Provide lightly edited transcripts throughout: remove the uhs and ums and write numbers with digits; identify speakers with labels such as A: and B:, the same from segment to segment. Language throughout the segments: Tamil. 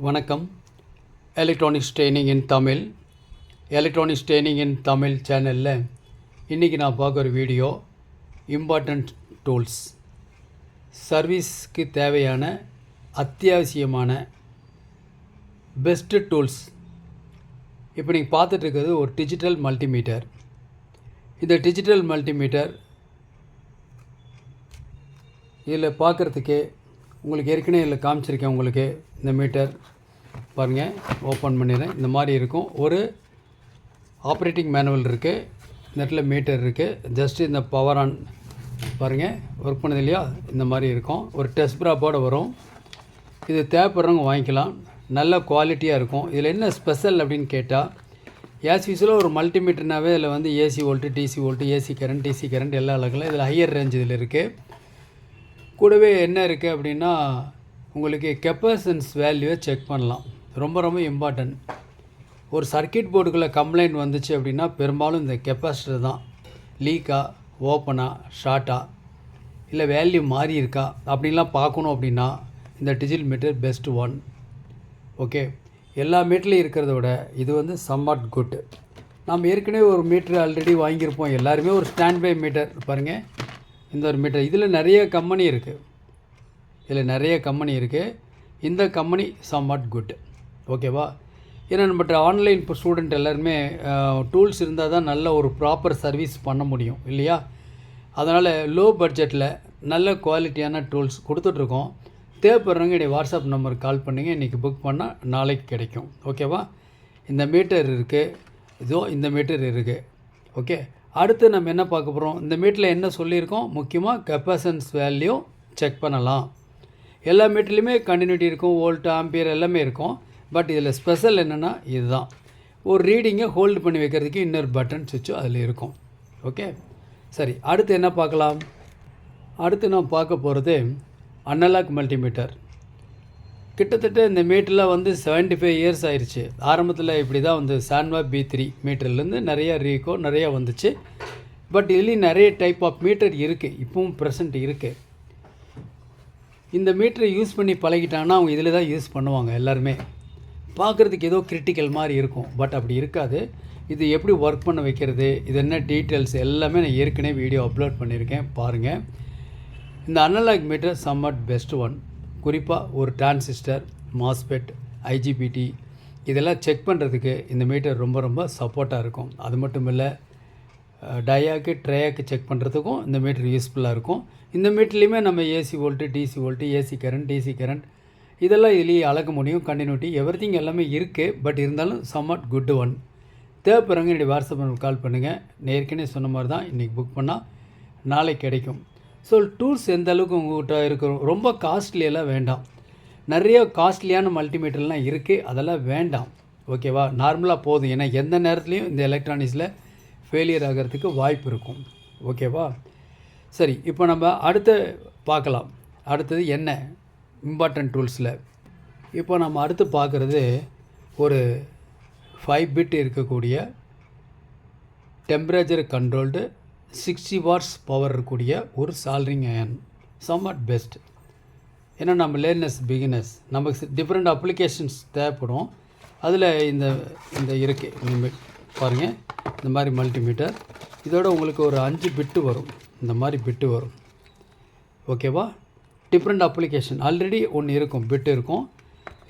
A: வணக்கம். எலக்ட்ரானிக்ஸ் ட்ரைனிங் இன் தமிழ் சேனலில் இன்றைக்கி நான் பார்க்குற வீடியோ இம்பார்ட்டண்ட் டூல்ஸ், சர்வீஸ்க்கு தேவையான அத்தியாவசியமான பெஸ்ட்டு டூல்ஸ். இப்போ நீங்கள் பார்த்துட்ருக்கிறது ஒரு டிஜிட்டல் மல்டிமீட்டர். இந்த டிஜிட்டல் மல்டிமீட்டர் இதில் பார்க்குறதுக்கு உங்களுக்கு ஏற்கனவே இதில் காமிச்சிருக்கேன். உங்களுக்கு இந்த மீட்டர் பாருங்கள், ஓப்பன் பண்ணிடுறேன். இந்த மாதிரி இருக்கும். ஒரு ஆப்ரேட்டிங் மேனுவல் இருக்குது, இந்த இடத்துல மீட்டர் இருக்குது. ஜஸ்ட்டு இந்த பவர் ஆன் பாருங்கள், ஒர்க் பண்ணது இல்லையா? இந்த மாதிரி இருக்கும். ஒரு டெஸ்ட் ப்ராப்போடு வரும். இது தேவைப்படுறவங்க வாங்கிக்கலாம். நல்ல குவாலிட்டியாக இருக்கும். இதில் என்ன ஸ்பெஷல் அப்படின்னு கேட்டால், ஆஸ் யூஸ்வலாக ஒரு மல்டிமீட்டர்னாவே இதில் வந்து AC volt, DC volt, AC current, DC current எல்லாம் அளக்கலாம். இதில் ஹையர் ரேஞ்ச் இதில் இருக்குது. கூடவே என்ன இருக்குது அப்படின்னா, உங்களுக்கு கெப்பாசிட்டன்ஸ் வேல்யூவை செக் பண்ணலாம். ரொம்ப ரொம்ப இம்பார்ட்டன்ட். ஒரு சர்க்கியூட் போர்டுக்குள்ளே கம்ப்ளைண்ட் வந்துச்சு அப்படின்னா பெரும்பாலும் இந்த கெப்பாசிட்டர் தான் லீக்கா, ஓப்பனா, ஷார்ட்டா, இல்லை வேல்யூ மாறி இருக்கா அப்படின்லாம் பார்க்கணும். அப்படின்னா இந்த digital meter best one. Okay, எல்லா மீட்டர்லையும் இருக்கிறத விட இது வந்து சம்வாட் குட். நம்ம ஏற்கனவே ஒரு மீட்டர் ஆல்ரெடி வாங்கியிருப்போம் எல்லாருமே. ஒரு ஸ்டாண்ட் பை மீட்டர் பாருங்கள், இந்த ஒரு மீட்டர். இதில் நிறைய கம்பெனி இருக்குது. இந்த கம்பெனி சம்வாட் குட். ஓகேவா? ஏன்னா நம்ம ஆன்லைன் இப்போ ஸ்டூடெண்ட் எல்லாருமே டூல்ஸ் இருந்தால் தான் நல்ல ஒரு ப்ராப்பர் சர்வீஸ் பண்ண முடியும் இல்லையா? அதனால் லோ பட்ஜெட்டில் நல்ல குவாலிட்டியான டூல்ஸ் கொடுத்துட்ருக்கோம். தேவைப்படுறவங்க என்னுடைய வாட்ஸ்அப் நம்பருக்கு கால் பண்ணிங்க. இன்றைக்கி புக் பண்ணால் நாளைக்கு கிடைக்கும். ஓகேவா? இந்த மீட்டர் இருக்குது, இதோ இந்த மீட்டர் இருக்குது. ஓகே, அடுத்து நம்ம என்ன பார்க்க போகிறோம்? இந்த மீட்டரில் என்ன சொல்லியிருக்கோம்? முக்கியமாக கெப்பாசிட்டன்ஸ் வேல்யூ செக் பண்ணலாம். எல்லா மீட்டர்லையுமே கண்டினியூட்டி இருக்கும், வோல்ட், ஆம்பியர் எல்லாமே இருக்கும். பட் இதில் ஸ்பெஷல் என்னென்னா இதுதான். ஒரு ரீடிங்கை ஹோல்டு பண்ணி வைக்கிறதுக்கு இன்னொரு பட்டன் சுவிட்சும் அதில் இருக்கும். ஓகே, சரி. அடுத்து என்ன பார்க்கலாம்? அடுத்து நான் பார்க்க போகிறது அனலாக் மல்டிமீட்டர். கிட்டத்தட்ட இந்த மீட்டரில் வந்து 75 இயர்ஸ் ஆயிடுச்சு. ஆரம்பத்தில் இப்படி தான் வந்து சான்வா B3 மீட்டர்லேருந்து நிறையா ரீகோ நிறையா வந்துச்சு. பட் இதுலேயும் நிறைய டைப் ஆஃப் மீட்டர் இருக்குது, இப்பவும் ப்ரெசண்ட் இருக்குது. இந்த மீட்டரை யூஸ் பண்ணி பழகிட்டாங்கன்னா அவங்க இதில் தான் யூஸ் பண்ணுவாங்க எல்லாருமே. பார்க்குறதுக்கு ஏதோ கிரிட்டிக்கல் மாதிரி இருக்கும், பட் அப்படி இருக்காது. இது எப்படி ஒர்க் பண்ண வைக்கிறது, இது என்ன டீட்டெயில்ஸ் எல்லாமே நான் ஏற்கனவே வீடியோ அப்லோட் பண்ணியிருக்கேன், பாருங்கள். இந்த analog meter somewhat best one. குறிப்பாக ஒரு டிரான்சிஸ்டர், மாஸ்பெட், IGBT இதெல்லாம் செக் பண்ணுறதுக்கு இந்த மீட்டர் ரொம்ப ரொம்ப சப்போர்ட்டாக இருக்கும். அது மட்டும் இல்லை, டயாக்கு, ட்ரையாக்கு செக் பண்ணுறதுக்கும் இந்த மீட்டர் யூஸ்ஃபுல்லாக இருக்கும். இந்த மீட்டர்லேயுமே நம்ம AC volt, DC volt, AC current, DC current இதெல்லாம் இதுலேயே அளக்க முடியும். கண்டினியூட்டி எவ்ரிதிங் எல்லாமே இருக்குது. பட் இருந்தாலும் சம்வாட் குட் ஒன். தேவைப்படுறவங்க என்னுடைய வாட்ஸ்அப் நம்பருக்கு கால் பண்ணுங்கள். ஏற்கனவே சொன்ன மாதிரி தான், இன்றைக்கி புக் பண்ணால் நாளைக்கு கிடைக்கும். ஸோ டூல்ஸ் எந்த அளவுக்கு உங்கள்கிட்ட இருக்கிறோம். ரொம்ப காஸ்ட்லியெல்லாம் வேண்டாம். நிறைய காஸ்ட்லியான மல்டிமீட்டர்லாம் இருக்குது, அதெல்லாம் வேண்டாம். ஓகேவா? நார்மலாக போதும். ஏன்னா எந்த நேரத்துலையும் இந்த எலக்ட்ரானிக்ஸில் ஃபெயிலியர் ஆகிறதுக்கு வாய்ப்பு இருக்கும். ஓகேவா? சரி, இப்போ நம்ம அடுத்து பார்க்கலாம். அடுத்தது என்ன இம்பார்ட்டன்ட் டூல்ஸில். இப்போ நம்ம அடுத்து பார்க்குறது ஒரு 5 பிட் இருக்கக்கூடிய டெம்பரேச்சர் கண்ட்ரோல்டு 60 வாட்ஸ் பவர் இருக்கக்கூடிய ஒரு சால்ரிங் அயன். Somewhat best. ஏன்னா நம்ம லேர்னர்ஸ், பிகினர்ஸ், நமக்கு டிஃப்ரெண்ட் அப்ளிகேஷன்ஸ் தேவைப்படும். அதில் இந்த இருக்குது. நீங்கள் பாருங்கள், இந்த மாதிரி மல்டிமீட்டர். இதோட உங்களுக்கு ஒரு 5 பிட்டு வரும். இந்த மாதிரி பிட்டு வரும். ஓகேவா? டிஃப்ரெண்ட் அப்ளிகேஷன் ஆல்ரெடி ஒன்று இருக்கும், பிட்டு இருக்கும்.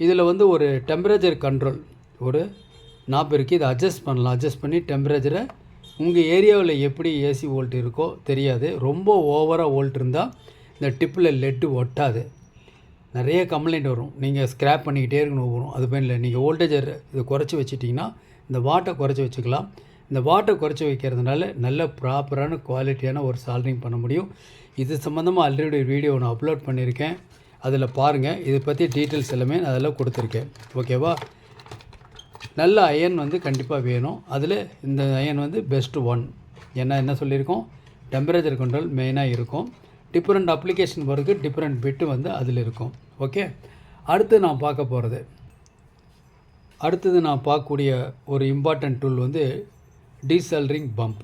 A: இதில் வந்து ஒரு டெம்பரேச்சர் கண்ட்ரோல் ஒரு நாப் இருக்குது. இதை அட்ஜஸ்ட் பண்ணலாம். அட்ஜஸ்ட் பண்ணி டெம்பரேச்சரை உங்கள் ஏரியாவில் எப்படி ஏசி வோல்ட் இருக்கோ தெரியாது. ரொம்ப ஓவராக வோல்ட் இருந்தால் இந்த டிப்பில் லெட்டு ஒட்டாது. நிறைய கம்ப்ளைண்ட் வரும். நீங்கள் ஸ்க்ராப் பண்ணிக்கிட்டே இருக்கணும் வரும். அது போய் இல்லை, நீங்கள் வோல்டேஜர் இதை குறைச்சி வச்சிட்டிங்கன்னா இந்த வாட்டை குறைச்சி வச்சுக்கலாம். இந்த வாட்டை குறைச்சி வைக்கிறதுனால நல்ல ப்ராப்பரான குவாலிட்டியான ஒரு சால்ரிங் பண்ண முடியும். இது சம்மந்தமாக ஆல்ரெடி வீடியோ நான் அப்லோட் பண்ணியிருக்கேன், அதில் பாருங்கள். இதை பற்றி டீட்டெயில்ஸ் எல்லாமே நான் அதெல்லாம் கொடுத்துருக்கேன். ஓகேவா? நல்ல அயன் வந்து கண்டிப்பாக வேணும். அதில் இந்த அயன் வந்து பெஸ்ட் ஒன். என்ன சொல்லியிருக்கோம்? டெம்பரேச்சர் கண்ட்ரோல் மெயினாக இருக்கும். டிஃப்ரெண்ட் அப்ளிகேஷன் வரைக்கு டிஃப்ரெண்ட் பிட்டு வந்து அதில் இருக்கும். ஓகே, அடுத்தது நான் பார்க்கக்கூடிய ஒரு இம்பார்ட்டன்ட் டூல் வந்து டீசால்டரிங் பம்ப்.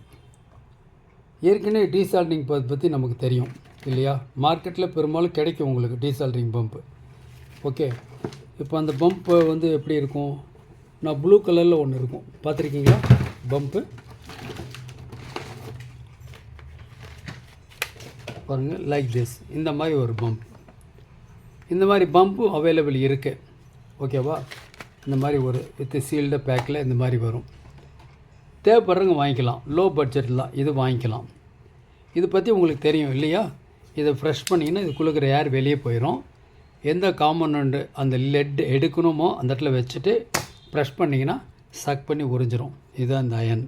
A: ஏற்கனவே டீசால்டரிங் பற்றி நமக்கு தெரியும் இல்லையா? மார்க்கெட்டில் பெரும்பாலும் கிடைக்கும் உங்களுக்கு டீசால்டரிங் பம்ப்பு. ஓகே, இப்போ அந்த பம்ப்பு வந்து எப்படி இருக்கும், நான் ப்ளூ கலரில் ஒன்று இருக்கும் பார்த்துருக்கீங்களா பம்ப்பு பாருங்கள், லைக் திஸ். இந்த மாதிரி ஒரு பம்ப், இந்த மாதிரி பம்பும் அவைலபிள் இருக்குது. ஓகேவா, இந்த மாதிரி ஒரு வித் சீல்டு பேக்கில் இந்த மாதிரி வரும். தேவைப்படுறவங்க வாங்கிக்கலாம். லோ பட்ஜெட்டில் இது வாங்கிக்கலாம். இது பற்றி உங்களுக்கு தெரியும் இல்லையா? இதை ஃப்ரெஷ் பண்ணிங்கன்னா இதுக்குள்ளே இருக்கிற ஏர் வெளியே போயிடும். எந்த காம்பனண்ட் அந்த லெட் எடுக்கணுமோ அந்த இடத்துல வச்சுட்டு ப்ரெஷ் பண்ணிங்கன்னா சக் பண்ணி உறிஞ்சிரும். இதுதான் இந்த அயன்.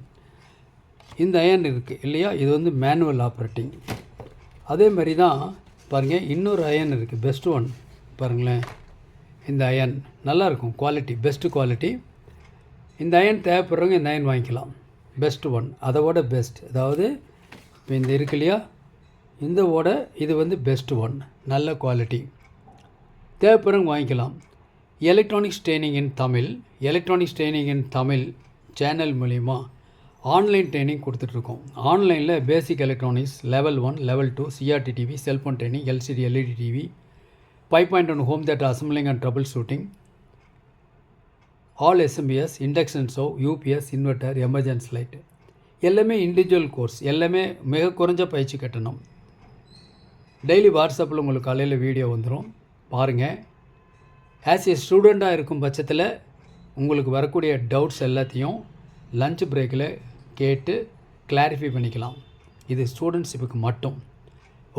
A: இந்த அயன் இருக்குது இல்லையா, இது வந்து மேனுவல் ஆப்ரேட்டிங். அதே மாதிரி தான் பாருங்கள், இன்னொரு அயன் இருக்குது, பெஸ்ட் ஒன் பாருங்களேன். இந்த அயன் நல்லாயிருக்கும், குவாலிட்டி பெஸ்ட்டு குவாலிட்டி. இந்த அயன் தேவைப்படுறவங்க இந்த அயன் வாங்கிக்கலாம். பெஸ்ட் ஒன், அதோட பெஸ்ட். அதாவது இப்போ இந்த இருக்கு இல்லையா, இந்த ஓட இது வந்து பெஸ்ட் ஒன், நல்ல குவாலிட்டி. தேவைப்படுறவங்க வாங்கிக்கலாம். Electronics training in Tamil, electronics training in Tamil channel மூலிமா ஆன்லைன் ட்ரைனிங் கொடுத்துட்ருக்கோம். ஆன்லைனில் basic electronics level 1 level 2 CRT TV, cellphone training, LCD LED TV, 5.1 home theatre assembling and troubleshooting, all SMPS, induction stove, UPS, inverter, emergency light, எல்லாமே இண்டிவிஜுவல் கோர்ஸ், எல்லாமே மிக குறைஞ்ச பயிற்சி கட்டணம். டெய்லி வாட்ஸ்அப்பில் உங்களுக்கு காலையில் வீடியோ வந்துடும் பாருங்கள். ஆஸ் ஏ ஸ்டூடெண்ட்டாக இருக்கும் பட்சத்தில் உங்களுக்கு வரக்கூடிய டவுட்ஸ் எல்லாத்தையும் லஞ்ச் பிரேக்கில் கேட்டு கிளாரிஃபை பண்ணிக்கலாம். இது ஸ்டூடெண்ட்ஷிப்புக்கு மட்டும்.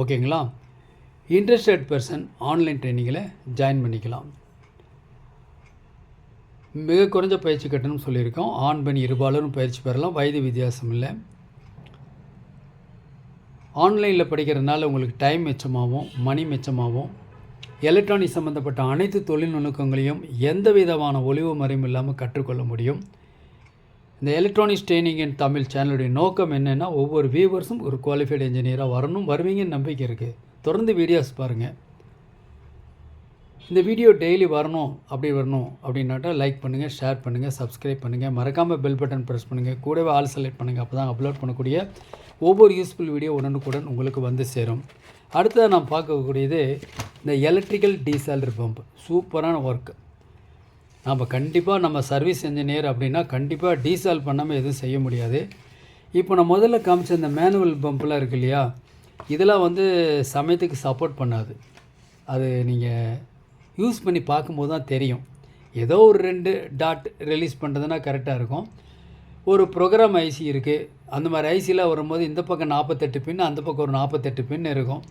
A: ஓகேங்களா? இன்ட்ரெஸ்டட் பர்சன் ஆன்லைன் ட்ரைனிங்கில் ஜாயின் பண்ணிக்கலாம். மிக குறைஞ்ச பயிற்சி கட்டணம் சொல்லியிருக்கோம். ஆண் பெண் இருபாலரும் பயிற்சி பெறலாம், வயது வித்தியாசம் இல்லை. ஆன்லைனில் படிக்கிறதுனால உங்களுக்கு டைம் மிச்சமாகவும் மணி மிச்சமாகவும் எலக்ட்ரானிக் சம்மந்தப்பட்ட அனைத்து தொழில்நுட்பங்களையும் எந்த விதமான ஒளிவு மறைவும் இல்லாமல் கற்றுக்கொள்ள முடியும். இந்த எலக்ட்ரானிக்ஸ் ட்ரைனிங் இன் தமிழ் சேனலுடைய நோக்கம் என்னென்னா, ஒவ்வொரு வியூவர்ஸும் ஒரு குவாலிஃபைடு இன்ஜினியராக வரணும், வருவீங்கன்னு நம்பிக்கை இருக்குது. தொடர்ந்து வீடியோஸ் பாருங்கள். இந்த வீடியோ டெய்லி வரணும் அப்படின்னாட்டா லைக் பண்ணுங்கள், ஷேர் பண்ணுங்கள், சப்ஸ்கிரைப் பண்ணுங்கள், மறக்காமல் பெல் பட்டன் ப்ரெஸ் பண்ணுங்கள், கூடவே ஆல் செலக்ட் பண்ணுங்கள். அப்போ தான் அப்லோட் பண்ணக்கூடிய ஒவ்வொரு யூஸ்ஃபுல் வீடியோ உடனுக்குடன் உங்களுக்கு வந்து சேரும். அடுத்ததாக நான் பார்க்கக்கூடியது இந்த எலக்ட்ரிக்கல் டீசால்டர் பம்ப். சூப்பரான ஒர்க். நம்ம கண்டிப்பாக நம்ம சர்வீஸ் இன்ஜினியர் அப்படின்னா கண்டிப்பாக டீசால் பண்ணாமல் எதுவும் செய்ய முடியாது. இப்போ நான் முதல்ல காமிச்ச இந்த மேனுவல் பம்ப்லாம் இருக்கு இல்லையா, இதெல்லாம் வந்து சமயத்துக்கு சப்போர்ட் பண்ணாது. அது நீங்கள் யூஸ் பண்ணி பார்க்கும்போது தான் தெரியும். ஏதோ ஒரு 2 டாட் ரிலீஸ் பண்ணுறதுனா கரெக்டாக இருக்கும். ஒரு ப்ரோக்ராம் ஐசி இருக்குது, அந்த மாதிரி ஐசியில் வரும்போது இந்த பக்கம் 48 பின், அந்த பக்கம் ஒரு 48 பின் இருக்கும்.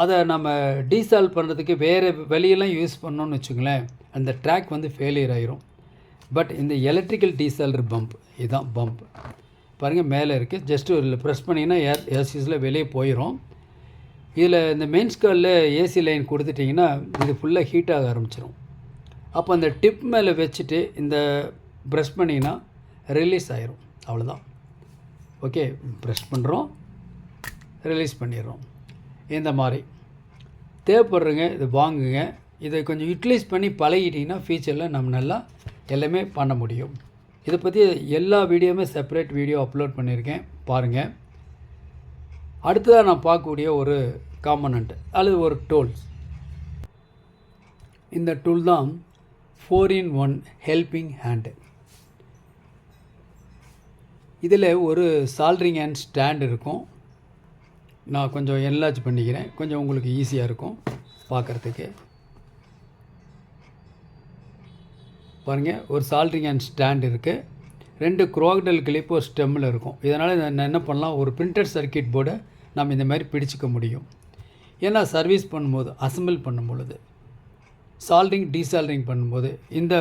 A: அதை நம்ம டீசால்வ் பண்ணுறதுக்கு வேறு வெளியெல்லாம் யூஸ் பண்ணோன்னு வச்சுங்களேன், அந்த ட்ராக் வந்து ஃபெயிலியர் ஆகிரும். பட் இந்த எலக்ட்ரிக்கல் டீசால்டர் பம்ப், இதுதான் பம்ப் பாருங்கள், மேலே இருக்குது. ஜஸ்ட்டு ஒரு ப்ரெஸ் பண்ணிங்கன்னா ஏசிஸில் வெளியே போயிடும். இதில் இந்த மெயின்ஸ் காலில் ஏசி லைன் கொடுத்துட்டிங்கன்னா இது ஃபுல்லாக ஹீட் ஆக ஆரம்பிச்சிடும். அப்போ அந்த டிப் மேலே வச்சுட்டு இந்த ப்ரெஸ் பண்ணிங்கன்னா ரிலீஸ் ஆகிரும். அவ்வளோதான். ஓகே, ப்ரெஸ் பண்ணுறோம், ரிலீஸ் பண்ணிடுறோம். இந்த மாதிரி தேவைப்படுறங்க இது வாங்குங்க. இதை கொஞ்சம் யூட்டிலைஸ் பண்ணி பழகிட்டிங்கன்னா ஃபியூச்சரில் நம்ம நல்லா எல்லாமே பண்ண முடியும். இதை பற்றி எல்லா வீடியோவுமே செப்பரேட் வீடியோ அப்லோட் பண்ணியிருக்கேன், பாருங்கள். அடுத்ததாக நான் பார்க்கக்கூடிய ஒரு காம்பனண்ட் அல்லது ஒரு டூல்ஸ். இந்த டூல் தான் 4-in-1 ஹெல்பிங் ஹேண்டு. இதில் ஒரு சால்ட்ரிங் அண்ட் ஸ்டாண்ட் இருக்கும். நான் கொஞ்சம் என்லார்ஜ் பண்ணிக்கிறேன், கொஞ்சம் உங்களுக்கு ஈஸியாக இருக்கும் பார்க்குறதுக்கு. பாருங்கள், ஒரு சால்ட்ரிங் அண்ட் ஸ்டாண்ட் இருக்குது. 2 குரோக்டல் கிளிப் ஒரு ஸ்டெம்மில் இருக்கும். இதனால் நான் என்ன பண்ணலாம், ஒரு பிரிண்டட் சர்க்கியூட் போர்டை நம்ம இந்த மாதிரி பிடிச்சிக்க முடியும். ஏன்னா சர்வீஸ் பண்ணும்போது, அசம்பிள் பண்ணும்பொழுது, சால்ட்ரிங் டீசால்ட்ரிங் பண்ணும்போது இந்த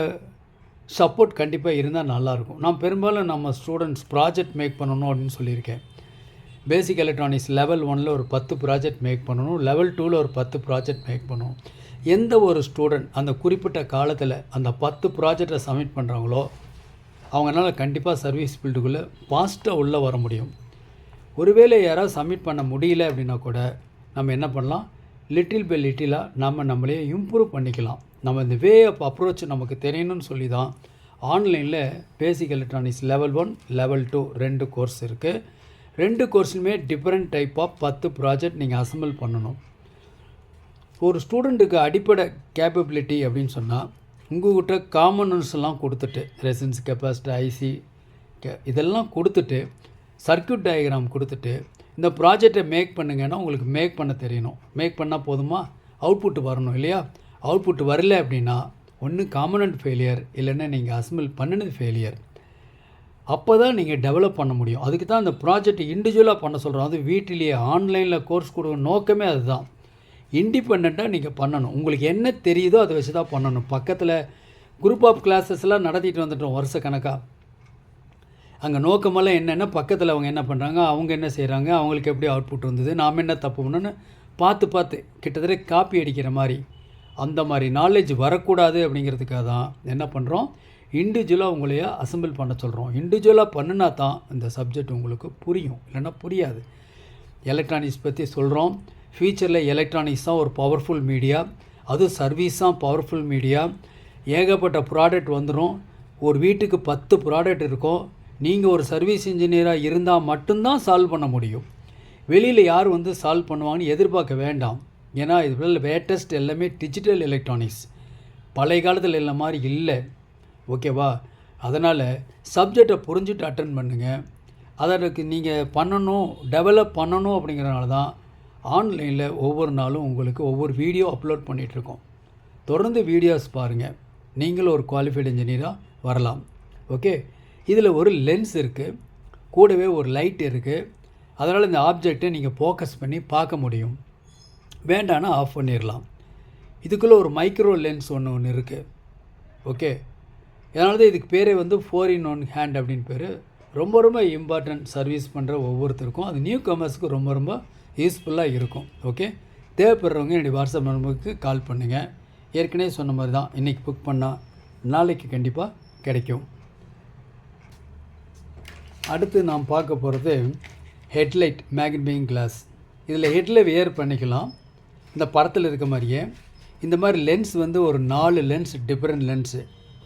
A: சப்போர்ட் கண்டிப்பாக இருந்தால் நல்லாயிருக்கும். நான் பெரும்பாலும் நம்ம ஸ்டூடெண்ட்ஸ் ப்ராஜெக்ட் மேக் பண்ணணும் அப்படின்னு சொல்லியிருக்கேன். பேசிக் எலக்ட்ரானிக்ஸ் லெவல் 1 ஒரு 10 ப்ராஜெக்ட் மேக் பண்ணணும், லெவல் 2 ஒரு 10 ப்ராஜெக்ட் மேக் பண்ணணும். எந்த ஒரு ஸ்டூடெண்ட் அந்த குறிப்பிட்ட காலத்தில் அந்த 10 ப்ராஜெக்டை சப்மிட் பண்ணுறாங்களோ அவங்களால கண்டிப்பாக சர்வீஸ் ஃபீல்டுக்குள்ளே ஃபாஸ்ட்டாக உள்ளே வர முடியும். ஒருவேளை யாராவது சப்மிட் பண்ண முடியல அப்படின்னா கூட நம்ம என்ன பண்ணலாம், லிட்டில் பை லிட்டிலாக நம்மளே இம்ப்ரூவ் பண்ணிக்கலாம். நம்ம இந்த வே ஆஃப் அப்ரோச் நமக்கு தெரியணும்னு சொல்லி தான் ஆன்லைனில் basic electronics level 1 level 2 2 course இருக்குது. 2 கோர்ஸ்லையுமே டிஃப்ரெண்ட் டைப் ஆஃப் 10 ப்ராஜெக்ட் நீங்கள் அசம்பிள் பண்ணணும். ஒரு ஸ்டூடெண்ட்டுக்கு அடிப்படை கேப்பபிலிட்டி அப்படின்னு சொன்னால் உங்கள்கிட்ட காமனன்ஸ்லாம் கொடுத்துட்டு ரெசன்ஸ் கெப்பாசிட்டி ஐசி இதெல்லாம் கொடுத்துட்டு சர்க்யூட் டயக்ராம் கொடுத்துட்டு இந்த ப்ராஜெக்டை மேக் பண்ணுங்கன்னா உங்களுக்கு மேக் பண்ண தெரியணும். மேக் பண்ணால் போதுமா? அவுட்புட் வரணும் இல்லையா? அவுட்புட் வரல அப்படின்னா ஒன்று காம்பனண்ட் ஃபெயிலியர், இல்லைன்னா நீங்கள் அசம்பிள் பண்ணினது ஃபெயிலியர். அப்போ தான் நீங்கள் டெவலப் பண்ண முடியும். அதுக்கு தான் அந்த ப்ராஜெக்ட் இண்டிவிஜுவலாக பண்ண சொல்கிறோம். அது வீட்டிலேயே ஆன்லைனில் கோர்ஸ் கொடுக்க நோக்கமே அதுதான். இண்டிபெண்ட்டாக நீங்கள் பண்ணணும். உங்களுக்கு என்ன தெரியுதோ அதை வச்சு தான் பண்ணணும். பக்கத்தில் குரூப் ஆஃப் கிளாஸஸ்லாம் நடத்திட்டு வந்துட்டோம் வருஷ கணக்காக. அங்கே நோக்கமெல்லாம் என்னென்னா பக்கத்தில் அவங்க என்ன பண்ணுறாங்க, அவங்க என்ன செய்கிறாங்க, அவங்களுக்கு எப்படி அவுட்புட் வந்தது, நாம் என்ன தப்பு பண்ணணும்னு பார்த்து கிட்டத்தட்ட காப்பி அடிக்கிற மாதிரி அந்த மாதிரி நாலேஜ் வரக்கூடாது. அப்படிங்கிறதுக்காக தான் என்ன பண்ணுறோம், இண்டிவிஜுவலாக உங்களைய அசம்பிள் பண்ண சொல்கிறோம். இண்டிவிஜுவலாக பண்ணினா தான் இந்த சப்ஜெக்ட் உங்களுக்கு புரியும், இல்லைன்னா புரியாது. எலக்ட்ரானிக்ஸ் பற்றி சொல்கிறோம். ஃப்யூச்சரில் எலக்ட்ரானிக்ஸ் தான் ஒரு பவர்ஃபுல் மீடியா, அது சர்வீஸ் தான் பவர்ஃபுல் மீடியா. ஏகப்பட்ட ப்ராடக்ட் வந்துடும். ஒரு வீட்டுக்கு 10 ப்ராடக்ட் இருக்கும். நீங்கள் ஒரு சர்வீஸ் இன்ஜினியராக இருந்தால் மட்டும்தான் சால்வ் பண்ண முடியும். வெளியில் யார் வந்து சால்வ் பண்ணுவாங்கன்னு எதிர்பார்க்க வேண்டாம். ஏன்னா இது லேட்டஸ்ட் எல்லாமே டிஜிட்டல் எலக்ட்ரானிக்ஸ், பழைய காலத்தில் இல்லை மாதிரி இல்லை. ஓகேவா? அதனால் சப்ஜெக்டை புரிஞ்சுட்டு அட்டன் பண்ணுங்கள். அதற்கு நீங்கள் பண்ணணும், டெவலப் பண்ணணும். அப்படிங்கிறனால தான் ஆன்லைனில் ஒவ்வொரு நாளும் உங்களுக்கு ஒவ்வொரு வீடியோ அப்லோட் பண்ணிகிட்ருக்கோம். தொடர்ந்து வீடியோஸ் பாருங்கள், நீங்களும் ஒரு குவாலிஃபைடு இன்ஜினியராக வரலாம். ஓகே, இதில் ஒரு லென்ஸ் இருக்குது, கூடவே ஒரு லைட் இருக்குது. அதனால் இந்த ஆப்ஜெக்டை நீங்கள் ஃபோக்கஸ் பண்ணி பார்க்க முடியும். வேண்டானா ஆஃப் பண்ணிடலாம். இதுக்குள்ளே ஒரு மைக்ரோ லென்ஸ் ஒன்று இருக்குது. ஓகே, அதனால தான் இதுக்கு பேரே வந்து 4-in-1 ஹேண்ட் அப்படின்னு பேர். ரொம்ப இம்பார்ட்டன்ட். சர்வீஸ் பண்ணுற ஒவ்வொருத்தருக்கும் அது நியூ கமர்ஸுக்கு ரொம்ப யூஸ்ஃபுல்லாக இருக்கும். ஓகே, தேவைப்படுறவங்க என்னுடைய வாட்ஸ்அப் நம்பருக்கு கால் பண்ணுங்கள். ஏற்கனவே சொன்ன மாதிரி தான், இன்றைக்கி புக் பண்ணால் நாளைக்கு கண்டிப்பாக கிடைக்கும். அடுத்து நாம் பார்க்க போகிறது ஹெட்லைட் மேக்னிஃபையிங் கிளாஸ். இதில் ஹெட்டில் வியர் பண்ணிக்கலாம். இந்த படத்தில் இருக்க மாதிரியே இந்த மாதிரி லென்ஸ் வந்து ஒரு 4 லென்ஸ் டிஃப்ரெண்ட் லென்ஸு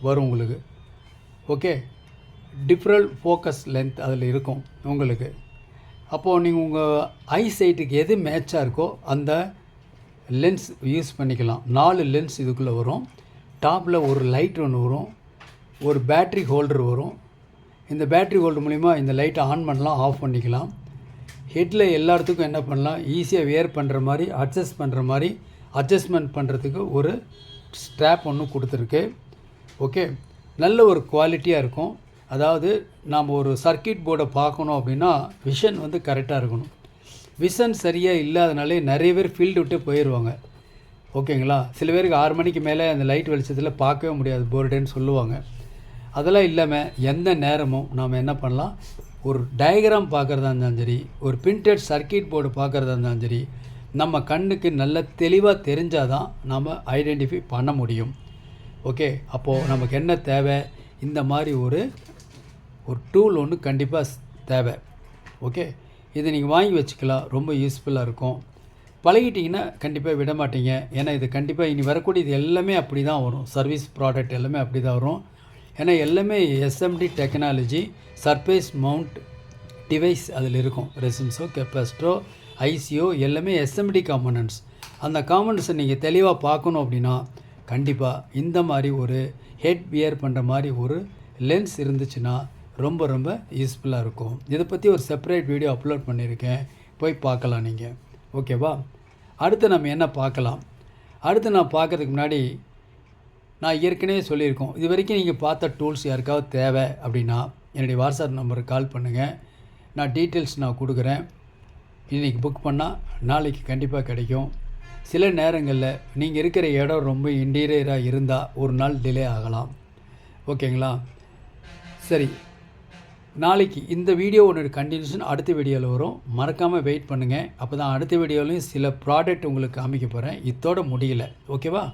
A: வரும் உங்களுக்கு. ஓகே, டிஃப்ரெண்ட் ஃபோக்கஸ் லென்த் அதில் இருக்கும் உங்களுக்கு. அப்போது நீங்கள் உங்கள் ஐ சைட்டுக்கு எது மேட்சாக இருக்கோ அந்த லென்ஸ் யூஸ் பண்ணிக்கலாம். 4 லென்ஸ் இதுக்குள்ளே வரும். டாப்பில் ஒரு லைட் ஒன்று வரும், ஒரு பேட்ரி ஹோல்டர் வரும். இந்த பேட்ரி ஹோல்டர் மூலிமா இந்த லைட்டை ஆன் பண்ணலாம், ஆஃப் பண்ணிக்கலாம். ஹெட்டில் எல்லாத்துக்கும் என்ன பண்ணலாம், ஈஸியாக வியர் பண்ணுற மாதிரி, அட்ஜஸ்ட்மெண்ட் பண்ணுறதுக்கு ஒரு ஸ்ட்ராப் ஒன்று கொடுத்துருக்கு. ஓகே, நல்ல ஒரு குவாலிட்டியாக இருக்கும். அதாவது நாம் ஒரு சர்க்கியூட் போர்டை பார்க்கணும் அப்படின்னா விஷன் வந்து கரெக்டாக இருக்கணும். விஷன் சரியாக இல்லாதனாலே நிறைய பேர் ஃபீல்டு விட்டு போயிடுவாங்க. ஓகேங்களா? சில பேருக்கு 6 மணிக்கு மேலே அந்த லைட் வெளிச்சத்தில் பார்க்கவே முடியாது போர்டுன்னு சொல்லுவாங்க. அதெல்லாம் இல்லாமல் எந்த நேரமும் நாம் என்ன பண்ணலாம், ஒரு டயக்ராம் பார்க்குறதா இருந்தாலும் சரி, ஒரு பிரிண்டட் சர்க்கியூட் போர்டு பார்க்குறதா இருந்தாலும் சரி, நம்ம கண்ணுக்கு நல்ல தெளிவாக தெரிஞ்சால் தான் நாம் ஐடென்டிஃபை பண்ண முடியும். ஓகே, அப்போது நமக்கு என்ன தேவை, இந்த மாதிரி ஒரு டூல் ஒன்று கண்டிப்பாக தேவை. ஓகே, இதை நீங்கள் வாங்கி வச்சுக்கலாம், ரொம்ப யூஸ்ஃபுல்லாக இருக்கும். பழகிட்டிங்கன்னா கண்டிப்பாக விட மாட்டீங்க. ஏன்னா இது கண்டிப்பாக இனி வரக்கூடியது எல்லாமே அப்படி தான் வரும். சர்வீஸ் ப்ராடக்ட் எல்லாமே அப்படி தான் வரும். ஏன்னா எல்லாமே SMT technology, surface mount device அதில் இருக்கும். ரெசின்ஸோ கெப்பாசிட்டரோ ஐசியோ எல்லாமே எஸ்எம்டி காம்பனன்ட்ஸ். அந்த காம்பனன்ட்ஸை நீங்கள் தெளிவாக பார்க்கணும் அப்படின்னா கண்டிப்பாக இந்த மாதிரி ஒரு ஹெட் வியர் பண்ணுற மாதிரி ஒரு லென்ஸ் இருந்துச்சுன்னா ரொம்ப யூஸ்ஃபுல்லாக இருக்கும். இதை பற்றி ஒரு செப்பரேட் வீடியோ அப்லோட் பண்ணியிருக்கேன், போய் பார்க்கலாம் நீங்கள். ஓகேவா? அடுத்து நம்ம என்ன பார்க்கலாம், அடுத்து நான் பார்க்குறதுக்கு முன்னாடி நான் ஏற்கனவே சொல்லியிருக்கோம், இது வரைக்கும் நீங்கள் பார்த்த டூல்ஸ் யாருக்காவது தேவை அப்படின்னா என்னுடைய வாட்ஸ்அப் நம்பருக்கு கால் பண்ணுங்கள். நான் டீட்டெயில்ஸ் நான் கொடுக்குறேன். இன்றைக்கி புக் பண்ணால் நாளைக்கு கண்டிப்பாக கிடைக்கும். சில நேரங்களில் நீங்கள் இருக்கிற இடம் ரொம்ப இன்டீரியராக இருந்தால் ஒரு நாள் டிலே ஆகலாம். ஓகேங்களா? சரி, நாளைக்கு இந்த வீடியோவோட கண்டினியூஷன் அடுத்த வீடியோவில் வரும். மறக்காமல் வெயிட் பண்ணுங்கள். அப்போ தான் அடுத்த வீடியோலையும் சில ப்ராடக்ட் உங்களுக்கு காமிக்க போகிறேன். இதோட முடியல. ஓகேவா?